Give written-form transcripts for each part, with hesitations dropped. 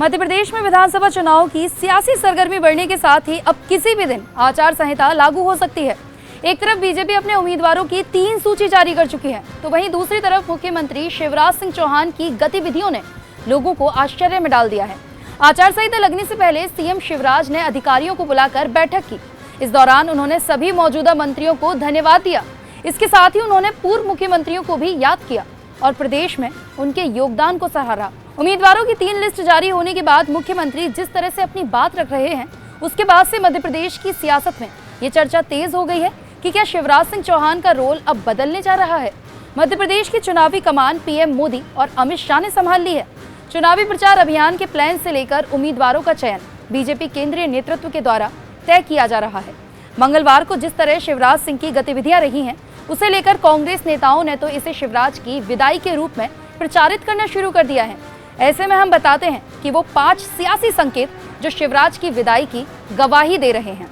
मध्य प्रदेश में विधानसभा चुनाव की सियासी सरगर्मी बढ़ने के साथ ही अब किसी भी दिन आचार संहिता लागू हो सकती है। एक तरफ बीजेपी अपने उम्मीदवारों की 3 सूची जारी कर चुकी है, तो वहीं दूसरी तरफ मुख्यमंत्री शिवराज सिंह चौहान की गतिविधियों ने लोगों को आश्चर्य में डाल दिया है। आचार संहिता लगने से पहले सीएम शिवराज ने अधिकारियों को बुलाकर बैठक की। इस दौरान उन्होंने सभी मौजूदा मंत्रियों को धन्यवाद दिया। इसके साथ ही उन्होंने पूर्व मुख्यमंत्रियों को भी याद किया और प्रदेश में उनके योगदान को सराहा। उम्मीदवारों की 3 लिस्ट जारी होने के बाद मुख्यमंत्री जिस तरह से अपनी बात रख रहे हैं, उसके बाद से मध्य प्रदेश की सियासत में ये चर्चा तेज हो गई है कि क्या शिवराज सिंह चौहान का रोल अब बदलने जा रहा है। मध्य प्रदेश की चुनावी कमान पीएम मोदी और अमित शाह ने संभाल ली है। चुनावी प्रचार अभियान के प्लान से लेकर उम्मीदवारों का चयन बीजेपी केंद्रीय नेतृत्व के द्वारा तय किया जा रहा है। मंगलवार को जिस तरह शिवराज सिंह की गतिविधियां रही हैं, उसे लेकर कांग्रेस नेताओं ने तो इसे शिवराज की विदाई के रूप में प्रचारित करना शुरू कर दिया है। ऐसे में हम बताते हैं कि वो 5 सियासी संकेत जो शिवराज की विदाई की गवाही दे रहे हैं।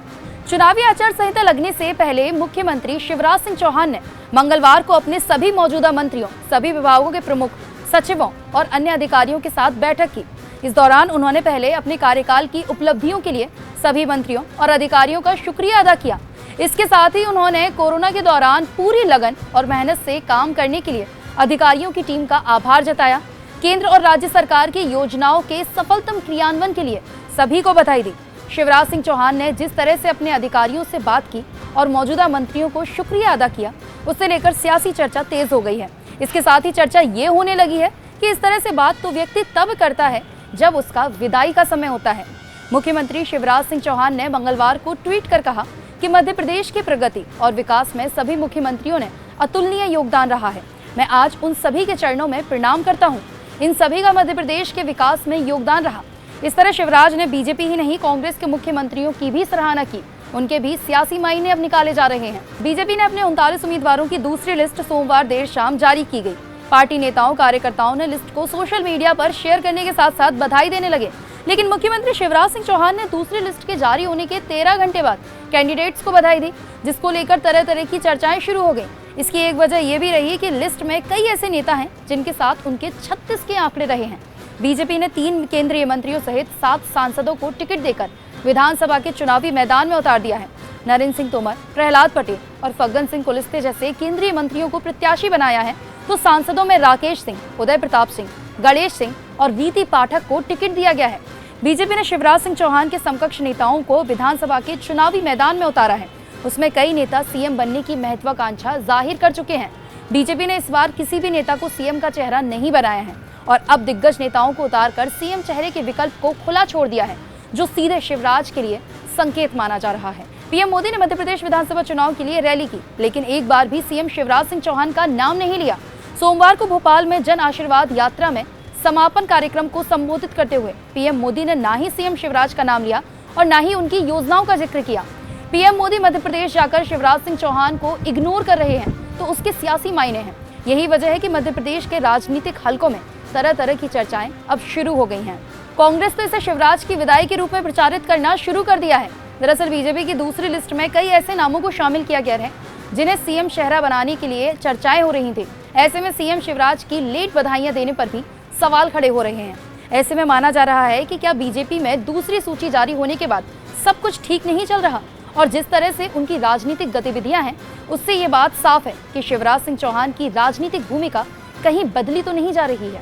चुनावी आचार संहिता लगने से पहले मुख्यमंत्री शिवराज सिंह चौहान ने मंगलवार को अपने सभी मौजूदा मंत्रियों, सभी विभागों के प्रमुख सचिवों और अन्य अधिकारियों के साथ बैठक की। इस दौरान उन्होंने पहले अपने कार्यकाल की उपलब्धियों के लिए सभी मंत्रियों और अधिकारियों का शुक्रिया अदा किया। इसके साथ ही उन्होंने कोरोना के दौरान पूरी लगन और मेहनत से काम करने के लिए अधिकारियों की टीम का आभार जताया। केंद्र और राज्य सरकार की योजनाओं के सफलतम क्रियान्वयन के लिए सभी को बधाई दी। शिवराज सिंह चौहान ने जिस तरह से अपने अधिकारियों से बात की और मौजूदा मंत्रियों को शुक्रिया अदा किया, उससे लेकर सियासी चर्चा तेज हो गई है। इसके साथ ही चर्चा ये होने लगी है कि इस तरह से बात तो व्यक्ति तब करता है जब उसका विदाई का समय होता है। मुख्यमंत्री शिवराज सिंह चौहान ने मंगलवार को ट्वीट कर कहा कि मध्य प्रदेश की प्रगति और विकास में सभी मुख्यमंत्रियों ने अतुलनीय योगदान रहा है। मैं आज उन सभी के चरणों में प्रणाम करता हूं। इन सभी का मध्य प्रदेश के विकास में योगदान रहा। इस तरह शिवराज ने बीजेपी ही नहीं, कांग्रेस के मुख्यमंत्रियों की भी सराहना की। उनके भी सियासी मायने अब निकाले जा रहे हैं। बीजेपी ने अपने 39 उम्मीदवारों की दूसरी लिस्ट सोमवार देर शाम जारी की गई। पार्टी नेताओं, कार्यकर्ताओं ने लिस्ट को सोशल मीडिया पर शेयर करने के साथ साथ बधाई देने लगे। लेकिन मुख्यमंत्री शिवराज सिंह चौहान ने दूसरी लिस्ट के जारी होने के 13 घंटे बाद कैंडिडेट्स को बधाई दी, जिसको लेकर तरह तरह की चर्चाएं शुरू हो गई। इसकी एक वजह यह भी रही कि लिस्ट में कई ऐसे नेता हैं जिनके साथ उनके 36 के आंकड़े रहे हैं। बीजेपी ने 3 केंद्रीय मंत्रियों सहित 7 सांसदों को टिकट देकर विधानसभा के चुनावी मैदान में उतार दिया है। नरेंद्र सिंह तोमर, प्रहलाद पटेल और फग्गन सिंह कुलस्ते जैसे केंद्रीय मंत्रियों को प्रत्याशी बनाया है, तो सांसदों में राकेश सिंह, उदय प्रताप सिंह, गणेश सिंह और वीती पाठक को टिकट दिया गया है। बीजेपी ने शिवराज सिंह चौहान के समकक्ष नेताओं को विधानसभा के चुनावी मैदान में उतारा है। उसमें कई नेता सीएम बनने की महत्वाकांक्षा जाहिर कर चुके हैं। बीजेपी ने इस बार किसी भी नेता को सीएम का चेहरा नहीं बनाया है और अब दिग्गज नेताओं को उतारकर सीएम चेहरे के विकल्प को खुला छोड़ दिया है, जो सीधे शिवराज के लिए संकेत माना जा रहा है। पीएम मोदी ने मध्य प्रदेश विधानसभा चुनाव के लिए रैली की, लेकिन एक बार भी सीएम शिवराज सिंह चौहान का नाम नहीं लिया। सोमवार को भोपाल में जन आशीर्वाद यात्रा में समापन कार्यक्रम को संबोधित करते हुए पीएम मोदी ने ना ही सीएम शिवराज का नाम लिया और ना ही उनकी योजनाओं का जिक्र किया। पीएम मोदी मध्य प्रदेश जाकर शिवराज सिंह चौहान को इग्नोर कर रहे हैं, तो उसके सियासी मायने हैं। यही वजह है कि मध्य प्रदेश के राजनीतिक हलकों में तरह तरह की चर्चाएं अब शुरू हो गई हैं। कांग्रेस तो इसे शिवराज की विदाई के रूप में प्रचारित करना शुरू कर दिया है। दरअसल बीजेपी की दूसरी लिस्ट में कई ऐसे नामों को शामिल किया गया है जिन्हें सीएम चेहरा बनाने के लिए चर्चाएं हो रही थी। ऐसे में सीएम शिवराज की लेट बधाइयां देने पर भी सवाल खड़े हो रहे हैं। ऐसे में माना जा रहा है कि क्या बीजेपी में दूसरी सूची जारी होने के बाद सब कुछ ठीक नहीं चल रहा, और जिस तरह से उनकी राजनीतिक गतिविधियां हैं, उससे ये बात साफ है कि शिवराज सिंह चौहान की राजनीतिक भूमिका कहीं बदली तो नहीं जा रही है।